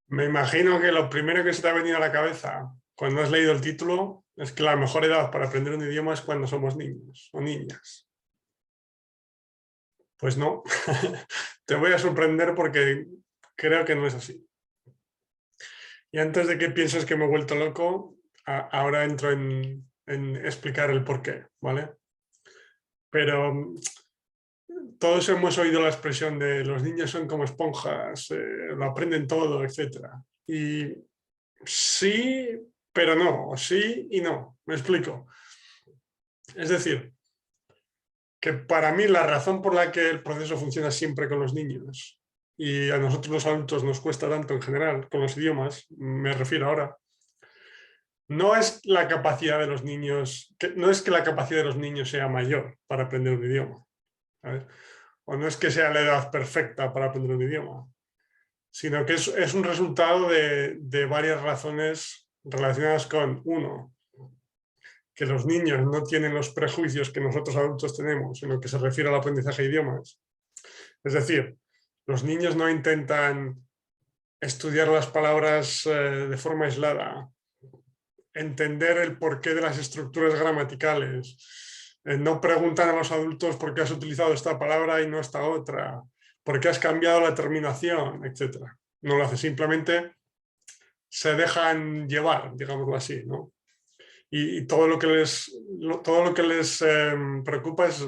Me imagino que lo primero que se te ha venido a la cabeza cuando has leído el título es que la mejor edad para aprender un idioma es cuando somos niños o niñas. Pues no, te voy a sorprender porque creo que no es así. Y antes de que pienses que me he vuelto loco, ahora entro en explicar el porqué, ¿vale? Pero todos hemos oído la expresión de los niños son como esponjas, lo aprenden todo, etc. Y sí, pero no, sí y no, me explico. Es decir, que para mí la razón por la que el proceso funciona siempre con los niños y a nosotros los adultos nos cuesta tanto en general con los idiomas, me refiero ahora, no es la capacidad de los niños, no es que la capacidad de los niños sea mayor para aprender un idioma, ¿sabes? O no es que sea la edad perfecta para aprender un idioma, sino que es un resultado de varias razones relacionadas con, uno, que los niños no tienen los prejuicios que nosotros adultos tenemos en lo que se refiere al aprendizaje de idiomas. Es decir, los niños no intentan estudiar las palabras de forma aislada, entender el porqué de las estructuras gramaticales, no preguntan a los adultos por qué has utilizado esta palabra y no esta otra, por qué has cambiado la terminación, etc. No lo hace, simplemente se dejan llevar, digámoslo así, ¿no? Y todo lo que les preocupa es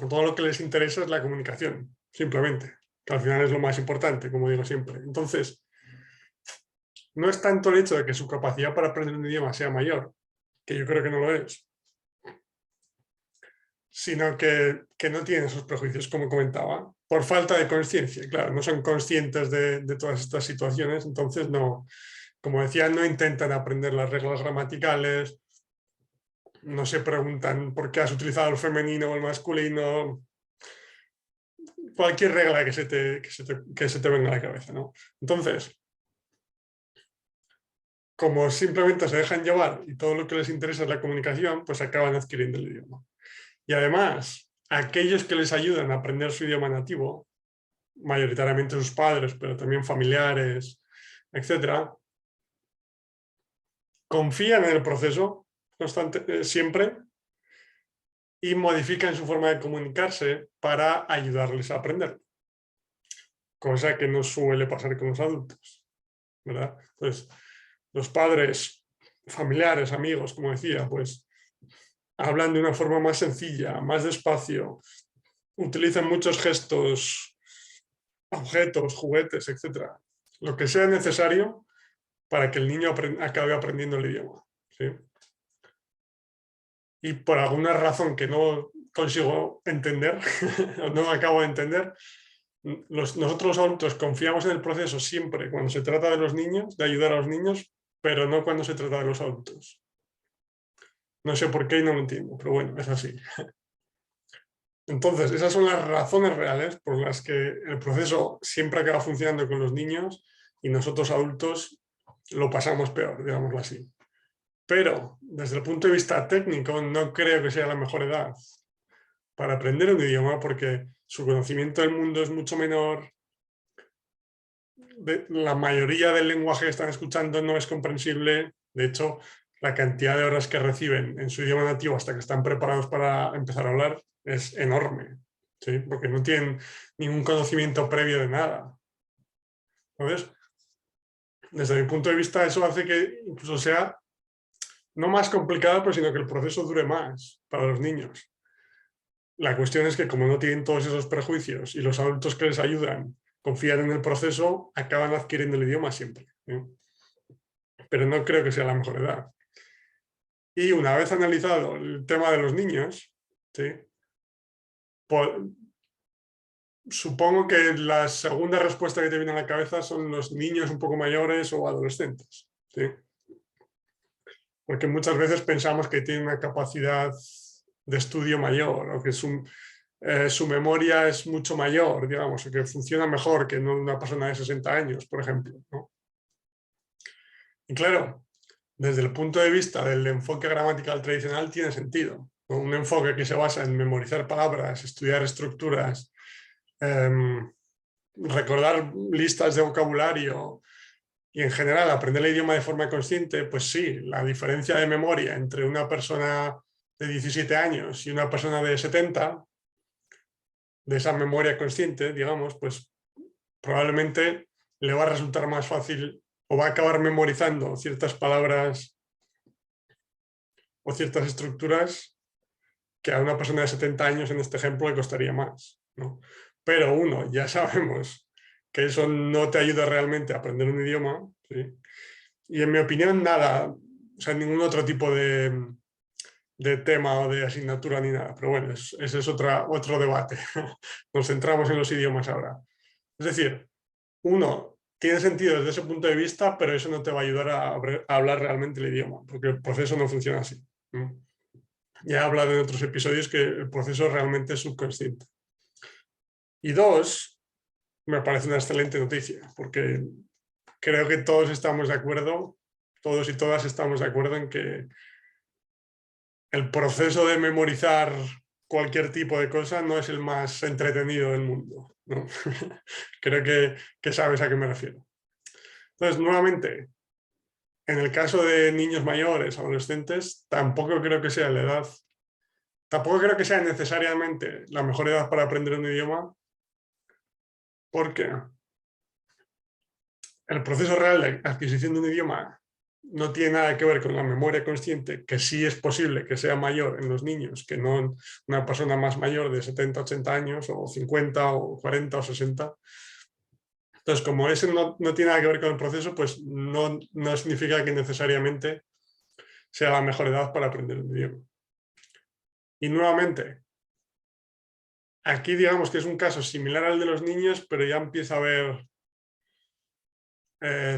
todo lo que les interesa es la comunicación, simplemente, que al final es lo más importante, como digo siempre. Entonces, no es tanto el hecho de que su capacidad para aprender un idioma sea mayor, que yo creo que no lo es, sino que no tienen esos prejuicios, como comentaba, por falta de conciencia. Claro, no son conscientes de todas estas situaciones, entonces no, como decía, no intentan aprender las reglas gramaticales, no se preguntan por qué has utilizado el femenino o el masculino, cualquier regla que se te venga a la cabeza, ¿no? Entonces, como simplemente se dejan llevar y todo lo que les interesa es la comunicación, pues acaban adquiriendo el idioma. Y además, aquellos que les ayudan a aprender su idioma nativo, mayoritariamente sus padres, pero también familiares, etcétera, confían en el proceso siempre y modifican su forma de comunicarse para ayudarles a aprender, cosa que no suele pasar con los adultos, ¿verdad? Entonces, los padres, familiares, amigos, como decía, pues hablan de una forma más sencilla, más despacio, utilizan muchos gestos, objetos, juguetes, etcétera. Lo que sea necesario para que el niño acabe aprendiendo el idioma, ¿sí? Y por alguna razón que no consigo entender, no acabo de entender, nosotros los adultos confiamos en el proceso siempre cuando se trata de los niños, de ayudar a los niños, pero no cuando se trata de los adultos. No sé por qué y no lo entiendo, pero bueno, es así. Entonces, esas son las razones reales por las que el proceso siempre acaba funcionando con los niños y nosotros adultos lo pasamos peor, digámoslo así. Pero, desde el punto de vista técnico, no creo que sea la mejor edad para aprender un idioma porque su conocimiento del mundo es mucho menor. La mayoría del lenguaje que están escuchando no es comprensible. De hecho, la cantidad de horas que reciben en su idioma nativo hasta que están preparados para empezar a hablar es enorme, ¿sí? Porque no tienen ningún conocimiento previo de nada. Entonces, desde mi punto de vista, eso hace que incluso sea no más complicado, pero sino que el proceso dure más para los niños. La cuestión es que como no tienen todos esos prejuicios y los adultos que les ayudan confían en el proceso, acaban adquiriendo el idioma siempre, ¿sí? Pero no creo que sea la mejor edad. Y una vez analizado el tema de los niños, ¿sí? Supongo que la segunda respuesta que te viene a la cabeza son los niños un poco mayores o adolescentes, ¿sí? Porque muchas veces pensamos que tienen una capacidad de estudio mayor o que su memoria es mucho mayor, digamos, o que funciona mejor que una persona de 60 años, por ejemplo, ¿no? Y claro, desde el punto de vista del enfoque gramatical tradicional tiene sentido, ¿no? Un enfoque que se basa en memorizar palabras, estudiar estructuras, recordar listas de vocabulario y en general aprender el idioma de forma consciente, pues sí, la diferencia de memoria entre una persona de 17 años y una persona de 70, de esa memoria consciente, digamos, pues probablemente le va a resultar más fácil o va a acabar memorizando ciertas palabras o ciertas estructuras que a una persona de 70 años en este ejemplo le costaría más, ¿no? Pero uno, ya sabemos que eso no te ayuda realmente a aprender un idioma, ¿sí? Y en mi opinión nada, o sea, ningún otro tipo de tema o de asignatura ni nada, pero bueno, ese es otro debate. Nos centramos en los idiomas ahora. Es decir, uno, tiene sentido desde ese punto de vista, pero eso no te va a ayudar a hablar realmente el idioma, porque el proceso no funciona así, ¿no? Ya he hablado en otros episodios que el proceso realmente es subconsciente. Y dos, me parece una excelente noticia, porque creo que todos estamos de acuerdo, todos y todas estamos de acuerdo en que el proceso de memorizar cualquier tipo de cosa no es el más entretenido del mundo, ¿no? Creo que sabes a qué me refiero. Entonces, nuevamente, en el caso de niños mayores, adolescentes, tampoco creo que sea la edad, tampoco creo que sea necesariamente la mejor edad para aprender un idioma, porque el proceso real de adquisición de un idioma no tiene nada que ver con la memoria consciente, que sí es posible que sea mayor en los niños que no en una persona más mayor de 70, 80 años, o 50, o 40, o 60. Entonces, como ese no tiene nada que ver con el proceso, pues no significa que necesariamente sea la mejor edad para aprender un idioma. Y nuevamente, aquí digamos que es un caso similar al de los niños, pero ya empieza a haber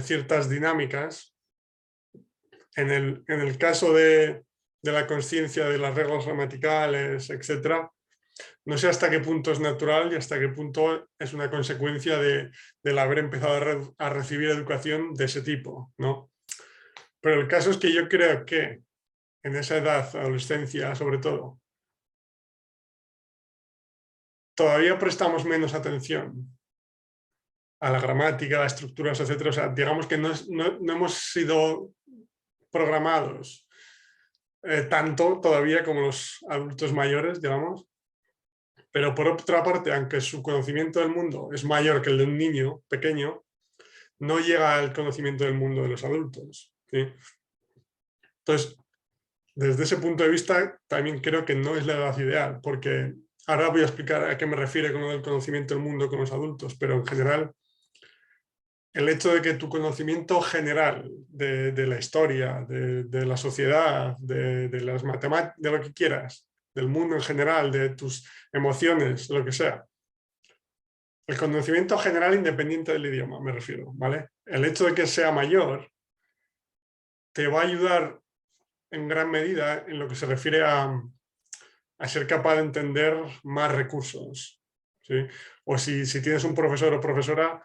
ciertas dinámicas. En el caso de la consciencia de las reglas gramaticales, etc., no sé hasta qué punto es natural y hasta qué punto es una consecuencia del haber empezado a recibir educación de ese tipo, ¿no? Pero el caso es que yo creo que en esa edad, adolescencia sobre todo, todavía prestamos menos atención a la gramática, a estructuras, etc. O sea, digamos que no hemos sido programados tanto todavía como los adultos mayores, digamos. Pero por otra parte, aunque su conocimiento del mundo es mayor que el de un niño pequeño, no llega al conocimiento del mundo de los adultos, ¿sí? Entonces, desde ese punto de vista, también creo que no es la edad ideal, porque ahora voy a explicar a qué me refiero con el conocimiento del mundo con los adultos, pero en general, el hecho de que tu conocimiento general de la historia, de la sociedad, de las matemáticas, de lo que quieras, del mundo en general, de tus emociones, lo que sea, el conocimiento general independiente del idioma, me refiero, ¿vale? El hecho de que sea mayor te va a ayudar en gran medida en lo que se refiere a ser capaz de entender más recursos, ¿sí? O si tienes un profesor o profesora,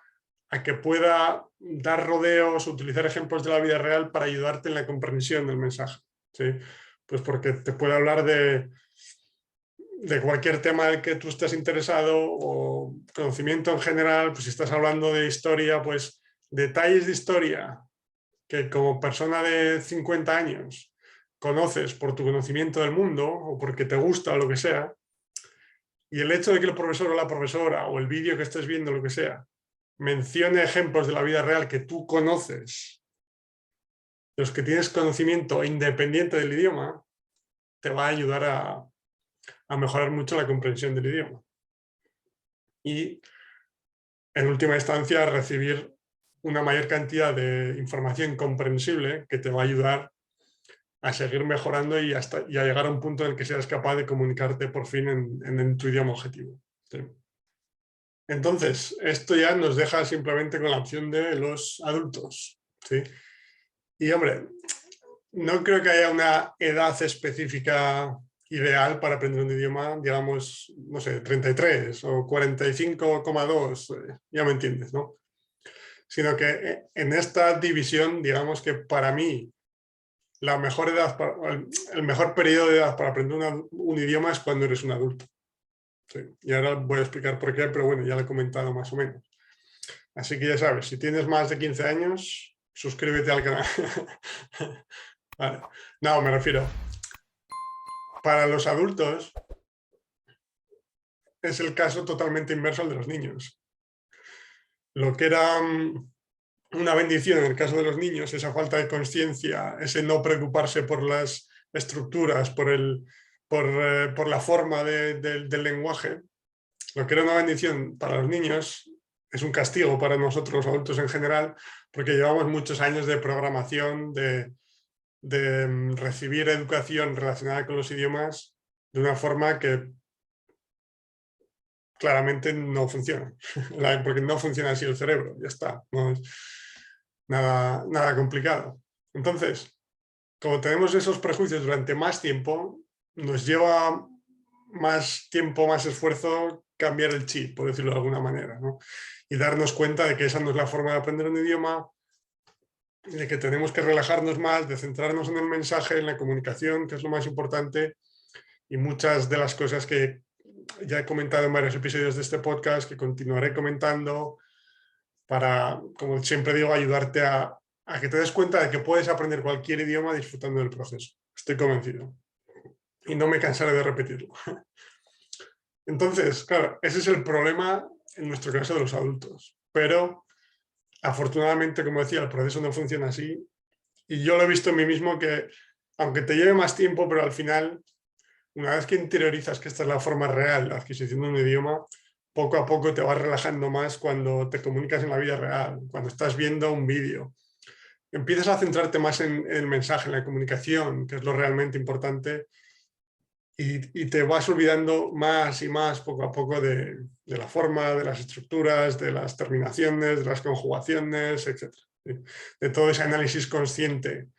a que pueda dar rodeos, utilizar ejemplos de la vida real para ayudarte en la comprensión del mensaje, ¿sí? Pues porque te puede hablar de cualquier tema del que tú estés interesado o conocimiento en general, pues si estás hablando de historia, pues detalles de historia que como persona de 50 años conoces por tu conocimiento del mundo o porque te gusta o lo que sea, y el hecho de que el profesor o la profesora o el vídeo que estés viendo, lo que sea, mencione ejemplos de la vida real que tú conoces, de los que tienes conocimiento independiente del idioma, te va a ayudar a mejorar mucho la comprensión del idioma. Y en última instancia recibir una mayor cantidad de información comprensible que te va a ayudar a seguir mejorando y a llegar a un punto en el que seas capaz de comunicarte por fin en tu idioma objetivo. ¿Sí? Entonces, esto ya nos deja simplemente con la opción de los adultos. ¿Sí? Y hombre, no creo que haya una edad específica ideal para aprender un idioma, digamos, no sé, 33 o 45,2, ya me entiendes, ¿no? Sino que en esta división, digamos que para mí la mejor edad, el mejor periodo de edad para aprender un idioma es cuando eres un adulto. Sí. Y ahora voy a explicar por qué, pero bueno, ya lo he comentado más o menos. Así que ya sabes, si tienes más de 15 años, suscríbete al canal. Vale. No, me refiero, para los adultos es el caso totalmente inverso al de los niños. Lo que era una bendición en el caso de los niños, esa falta de conciencia, ese no preocuparse por las estructuras, por la forma del lenguaje, lo que era una bendición para los niños es un castigo para nosotros los adultos en general, porque llevamos muchos años de programación, de recibir educación relacionada con los idiomas de una forma que claramente no funciona, porque no funciona así el cerebro, ya está, no es nada complicado. Entonces, como tenemos esos prejuicios durante más tiempo, nos lleva más tiempo, más esfuerzo cambiar el chip, por decirlo de alguna manera, ¿no? Y darnos cuenta de que esa no es la forma de aprender un idioma, de que tenemos que relajarnos más, de centrarnos en el mensaje, en la comunicación, que es lo más importante, y muchas de las cosas que ya he comentado en varios episodios de este podcast, que continuaré comentando, para, como siempre digo, ayudarte a que te des cuenta de que puedes aprender cualquier idioma disfrutando del proceso. Estoy convencido. Y no me cansaré de repetirlo. Entonces, claro, ese es el problema en nuestro caso de los adultos. Pero afortunadamente, como decía, el proceso no funciona así. Y yo lo he visto en mí mismo que, aunque te lleve más tiempo, pero al final, una vez que interiorizas que esta es la forma real de adquisición de un idioma, poco a poco te vas relajando más cuando te comunicas en la vida real, cuando estás viendo un vídeo. Empiezas a centrarte más en el mensaje, en la comunicación, que es lo realmente importante, y te vas olvidando más y más poco a poco de la forma, de las estructuras, de las terminaciones, de las conjugaciones, etc. De todo ese análisis consciente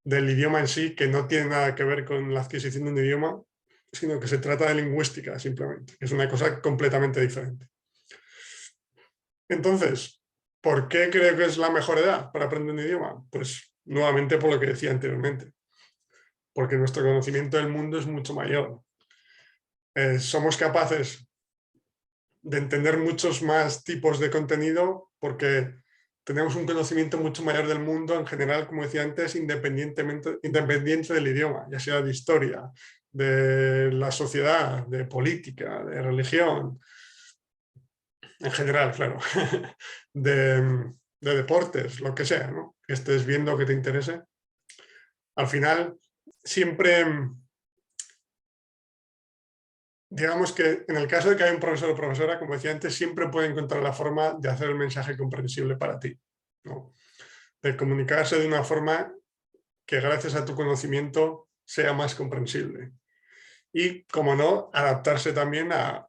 del idioma en sí, que no tiene nada que ver con la adquisición de un idioma, sino que se trata de lingüística simplemente, que es una cosa completamente diferente. Entonces, ¿por qué creo que es la mejor edad para aprender un idioma? Pues nuevamente por lo que decía anteriormente, porque nuestro conocimiento del mundo es mucho mayor. Somos capaces de entender muchos más tipos de contenido porque tenemos un conocimiento mucho mayor del mundo en general, como decía antes, independiente del idioma, ya sea de historia, de la sociedad, de política, de religión, en general, claro, de deportes, lo que sea, ¿no? Que estés viendo que te interese. Al final, siempre, digamos que en el caso de que haya un profesor o profesora, como decía antes, siempre puede encontrar la forma de hacer el mensaje comprensible para ti, ¿no? De comunicarse de una forma que gracias a tu conocimiento sea más comprensible. Y, como no, adaptarse también a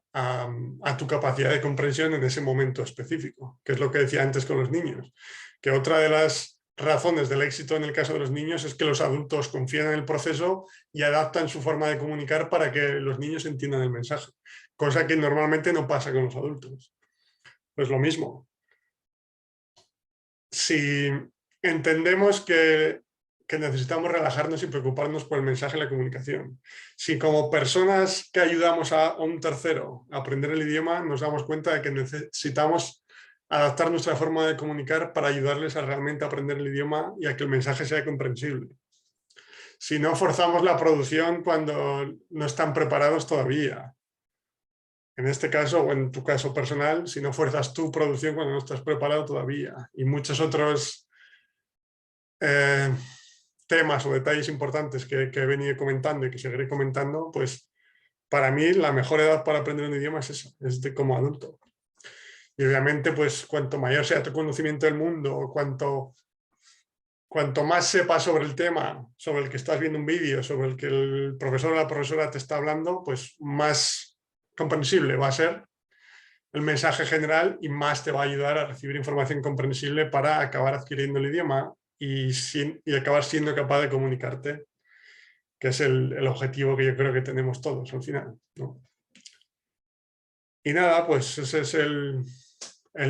tu capacidad de comprensión en ese momento específico, que es lo que decía antes con los niños, que otra de las razones del éxito en el caso de los niños es que los adultos confían en el proceso y adaptan su forma de comunicar para que los niños entiendan el mensaje, cosa que normalmente no pasa con los adultos. Pues lo mismo. Si entendemos que necesitamos relajarnos y preocuparnos por el mensaje y la comunicación. Si como personas que ayudamos a un tercero a aprender el idioma, nos damos cuenta de que necesitamos adaptar nuestra forma de comunicar para ayudarles a realmente aprender el idioma y a que el mensaje sea comprensible. Si no forzamos la producción cuando no están preparados todavía. En este caso, o en tu caso personal, si no fuerzas tu producción cuando no estás preparado todavía. Y muchos otros temas o detalles importantes que he venido comentando y que seguiré comentando, pues para mí la mejor edad para aprender un idioma es esa, es de como adulto. Y obviamente, pues cuanto mayor sea tu conocimiento del mundo, cuanto más sepas sobre el tema, sobre el que estás viendo un vídeo, sobre el que el profesor o la profesora te está hablando, pues más comprensible va a ser el mensaje general y más te va a ayudar a recibir información comprensible para acabar adquiriendo el idioma y acabar siendo capaz de comunicarte, que es el objetivo que yo creo que tenemos todos al final, ¿no? Y nada, pues ese es el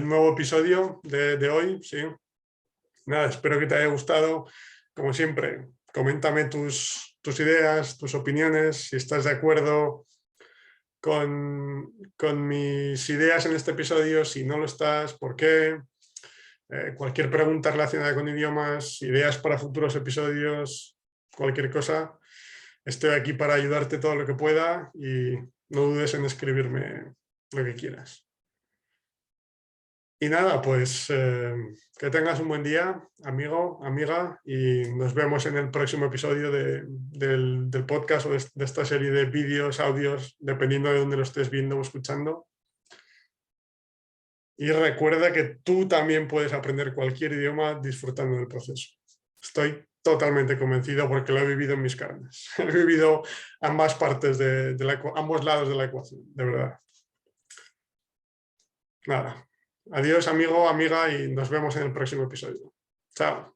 nuevo episodio de hoy, sí. Nada, espero que te haya gustado. Como siempre, coméntame tus ideas, tus opiniones, si estás de acuerdo con mis ideas en este episodio, si no lo estás, ¿por qué? Cualquier pregunta relacionada con idiomas, ideas para futuros episodios, cualquier cosa, estoy aquí para ayudarte todo lo que pueda y no dudes en escribirme lo que quieras. Y nada, pues que tengas un buen día, amigo, amiga, y nos vemos en el próximo episodio del podcast o de esta serie de vídeos, audios, dependiendo de dónde lo estés viendo o escuchando. Y recuerda que tú también puedes aprender cualquier idioma disfrutando del proceso. Estoy totalmente convencido porque lo he vivido en mis carnes. He vivido ambas partes ambos lados de la ecuación, de verdad. Nada. Adiós, amigo, amiga, y nos vemos en el próximo episodio. Chao.